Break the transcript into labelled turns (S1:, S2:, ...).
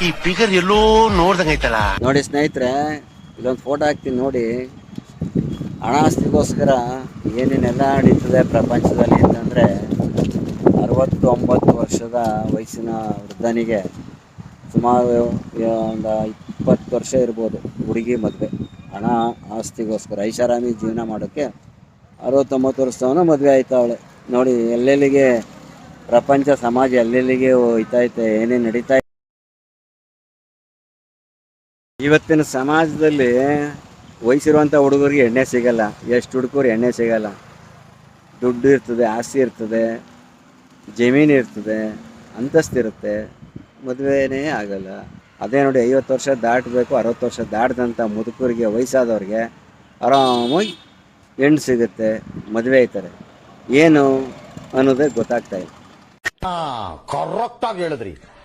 S1: ಈ ಫಿಗರ್ ಎಲ್ಲೋ ನೋಡ್ದಂಗೈತಲ್ಲ.
S2: ನೋಡಿ ಸ್ನೇಹಿತರೆ, ಇಲ್ಲೊಂದು ಫೋಟೋ ಹಾಕ್ತೀನಿ ನೋಡಿ. ಹಣ ಆಸ್ತಿಗೋಸ್ಕರ ಏನೇನೆಲ್ಲ ನಡೀತದೆ ಪ್ರಪಂಚದಲ್ಲಿ ಅಂತಂದರೆ, 69 ವರ್ಷದ ವಯಸ್ಸಿನ ವೃದ್ಧನಿಗೆ ಸುಮಾರು ಒಂದು 20 ವರ್ಷ ಇರ್ಬೋದು ಹುಡುಗಿ ಮದುವೆ. ಹಣ ಆಸ್ತಿಗೋಸ್ಕರ ಐಷಾರಾಮಿ ಜೀವನ ಮಾಡೋಕ್ಕೆ 69 ವರ್ಷದವನು ಮದುವೆ ಆಯ್ತಾ ಅವಳೆ. ನೋಡಿ ಎಲ್ಲೆಲ್ಲಿಗೆ ಪ್ರಪಂಚ ಸಮಾಜ ಎಲ್ಲೆಲ್ಲಿಗೆ ಹೋಯ್ತೈತೆ, ಏನೇನು ನಡೀತಾ. ಇವತ್ತಿನ ಸಮಾಜದಲ್ಲಿ ವಯಸ್ಸಿರುವಂಥ ಹುಡುಗರಿಗೆ ಎಣ್ಣೆ ಸಿಗಲ್ಲ, ಎಷ್ಟು ಹುಡುಗರು ಎಣ್ಣೆ ಸಿಗಲ್ಲ. ದುಡ್ಡು ಇರ್ತದೆ, ಆಸ್ತಿ ಇರ್ತದೆ, ಜಮೀನು ಇರ್ತದೆ, ಅಂತಸ್ತಿರುತ್ತೆ, ಮದುವೆನೇ ಆಗಲ್ಲ. ಅದೇ ನೋಡಿ 50 ವರ್ಷ ದಾಟಬೇಕು, 60 ವರ್ಷ ದಾಟದಂಥ ಮುದುಕರಿಗೆ, ವಯಸ್ಸಾದವ್ರಿಗೆ ಆರಾಮಾಗಿ ಹೆಣ್ಣು ಸಿಗುತ್ತೆ, ಮದುವೆ ಆಯ್ತಾರೆ. ಏನು ಅನ್ನೋದೇ ಗೊತ್ತಾಗ್ತಾ ಇಲ್ಲ.
S3: ಕರೆಕ್ಟಾಗಿ ಹೇಳಿದ್ರಿ.